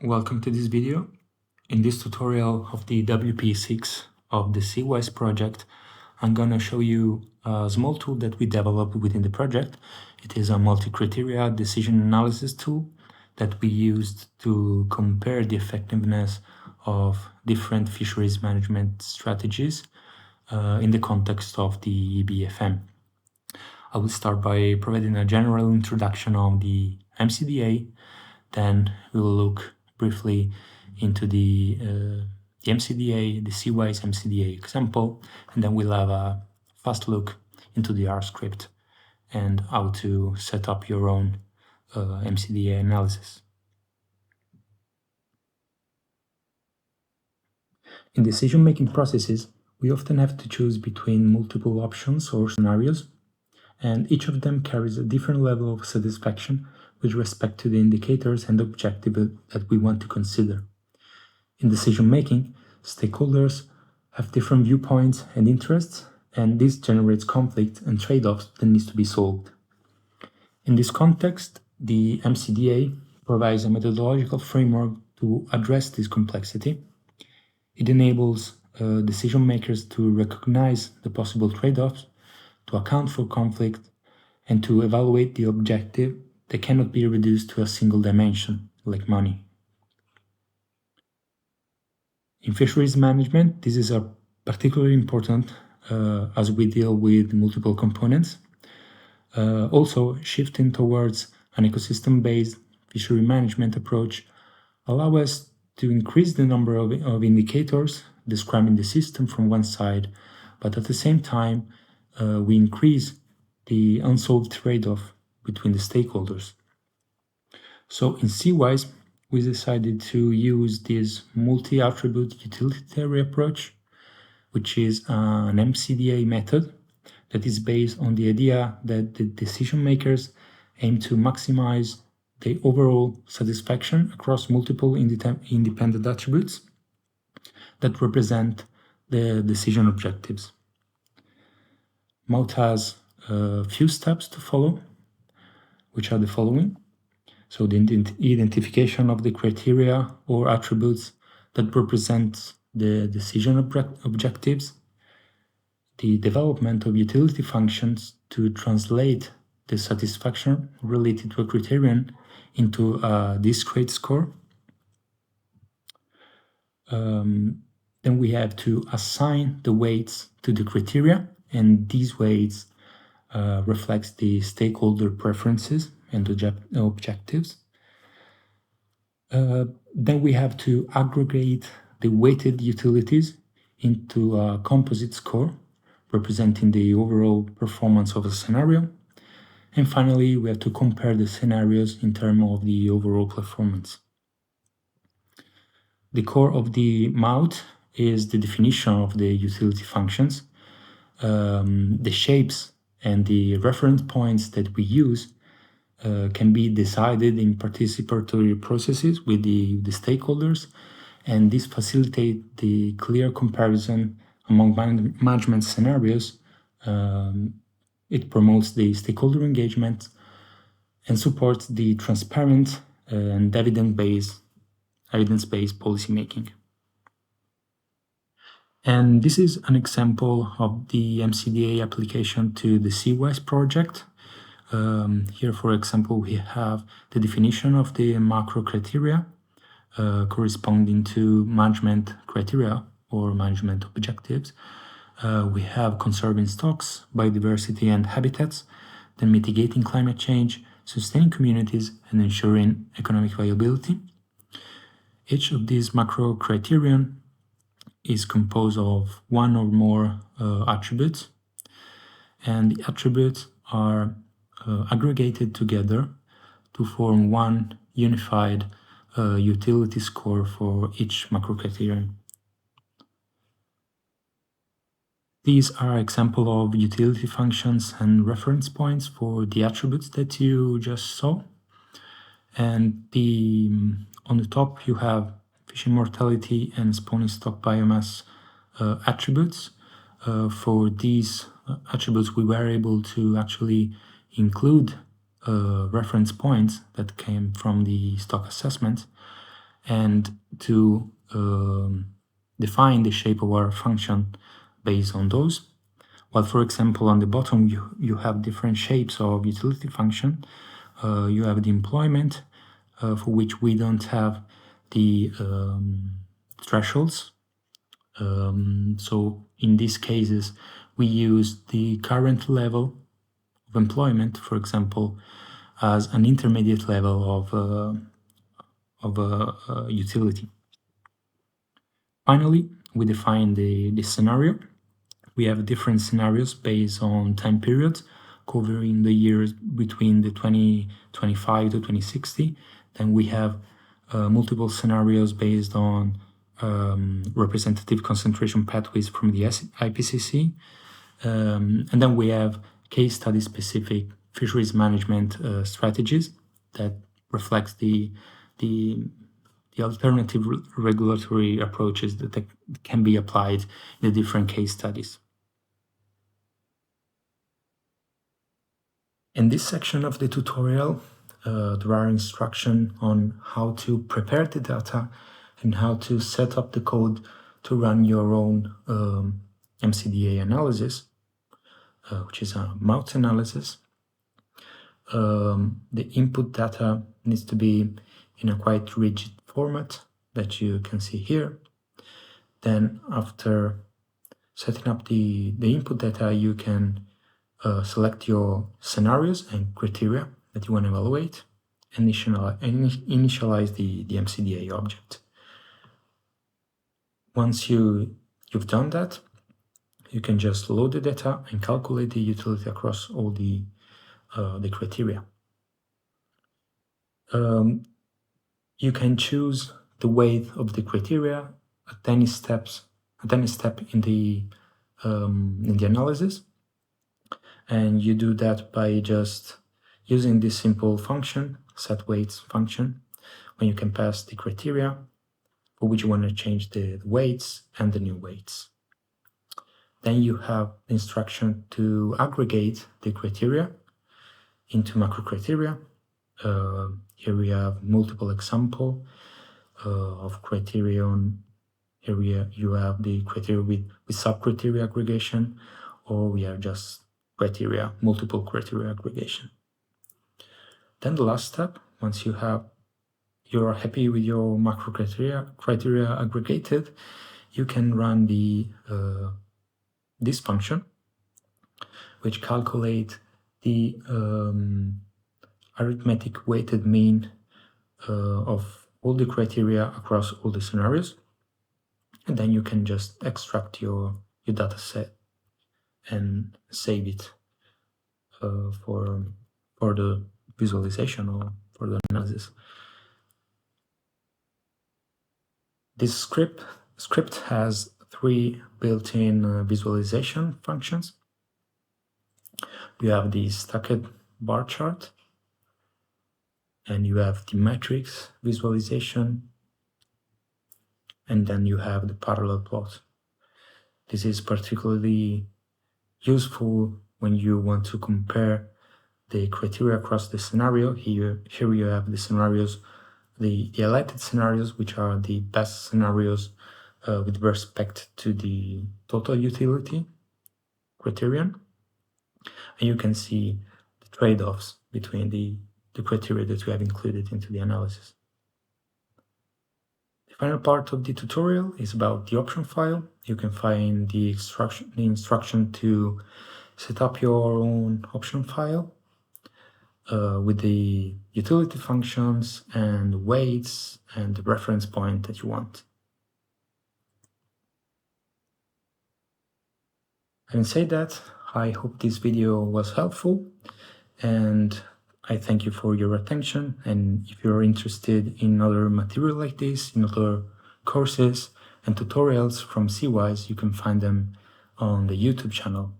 Welcome to this video. In this tutorial of the WP6 of the SEAwise project, I'm gonna show you a small tool that we developed within the project. It is a multi-criteria decision analysis tool that we used to compare the effectiveness of different fisheries management strategies in the context of the EBFM. I will start by providing a general introduction on the MCDA, then we will look briefly into the MCDA, the SEAwise MCDA example, and then we'll have a fast look into the R script and how to set up your own MCDA analysis. In decision-making processes, we often have to choose between multiple options or scenarios, and each of them carries a different level of satisfaction with respect to the indicators and objective that we want to consider. In decision-making, stakeholders have different viewpoints and interests, and this generates conflict and trade-offs that needs to be solved. In this context, the MCDA provides a methodological framework to address this complexity. It enables decision makers to recognize the possible trade-offs, to account for conflict, and to evaluate the objective that cannot be reduced to a single dimension, like money. In fisheries management, this is particularly important as we deal with multiple components. Also, shifting towards an ecosystem-based fishery management approach allows us to increase the number of indicators describing the system from one side, but at the same time, we increase the unsolved trade-off between the stakeholders. So in SEAwise, we decided to use this multi-attribute utilitarian approach, which is an MCDA method that is based on the idea that the decision makers aim to maximize the overall satisfaction across multiple independent attributes that represent the decision objectives. MOUT has a few steps to follow, which are the following. So the identification of the criteria or attributes that represent the decision objectives, the development of utility functions to translate the satisfaction related to a criterion into a discrete score. Then we have to assign the weights to the criteria, and these weights reflects the stakeholder preferences and objectives. Then we have to aggregate the weighted utilities into a composite score representing the overall performance of a scenario. And finally, we have to compare the scenarios in terms of the overall performance. The core of the MOUT is the definition of the utility functions. The shapes and the reference points that we use can be decided in participatory processes with the stakeholders, and this facilitates the clear comparison among management scenarios. It promotes the stakeholder engagement and supports the transparent and evidence-based policymaking. And this is an example of the MCDA application to the SEAwise project. Here, for example, we have the definition of the macro criteria corresponding to management criteria or management objectives. We have conserving stocks, biodiversity and habitats, then mitigating climate change, sustaining communities, and ensuring economic viability. Each of these macro criterion is composed of one or more attributes, and the attributes are aggregated together to form one unified utility score for each macro criterion. These are examples of utility functions and reference points for the attributes that you just saw. And on the top, you have fishing mortality and spawning stock biomass attributes. For these attributes, we were able to actually include reference points that came from the stock assessment. and to define the shape of our function based on those. While, for example, on the bottom, you have different shapes of utility function. You have the employment, for which we don't have the thresholds. So in these cases, we use the current level of employment, for example, as an intermediate level of a utility. Finally, we define the scenario. We have different scenarios based on time periods, covering the years between the 2025 to 2060. Then we have multiple scenarios based on representative concentration pathways from the IPCC. And then we have case study specific fisheries management strategies that reflects the alternative regulatory approaches that can be applied in the different case studies. In this section of the tutorial, there are instructions on how to prepare the data and how to set up the code to run your own MCDA analysis, which is a mouth analysis. The input data needs to be in a quite rigid format that you can see here. Then after setting up the input data, you can select your scenarios and criteria that you want to evaluate and initialize the MCDA object. Once you've done that, you can just load the data and calculate the utility across all the criteria. You can choose the weight of the criteria at any step in the analysis, and you do that by just using this simple function, setWeights function, when you can pass the criteria for which you want to change the weights and the new weights. Then you have the instruction to aggregate the criteria into macro criteria. Here we have multiple example of criterion. Here you have the criteria with sub-criteria aggregation, or we have just criteria, multiple criteria aggregation. Then the last step, once you're happy with your macro criteria aggregated, you can run this function, which calculate the arithmetic weighted mean of all the criteria across all the scenarios. And then you can just extract your data set and save it for the visualization or for the analysis. This script has 3 built-in visualization functions. You have the stacked bar chart, and you have the matrix visualization, and then you have the parallel plot. This is particularly useful when you want to compare the criteria across the scenario. Here you have the scenarios, the highlighted scenarios, which are the best scenarios with respect to the total utility criterion. And you can see the trade-offs between the criteria that we have included into the analysis. The final part of the tutorial is about the option file. You can find the instruction to set up your own option file with the utility functions and weights and the reference point that you want. Having said that, I hope this video was helpful, and I thank you for your attention. And if you're interested in other material like this, in other courses and tutorials from SEAwise, you can find them on the YouTube channel.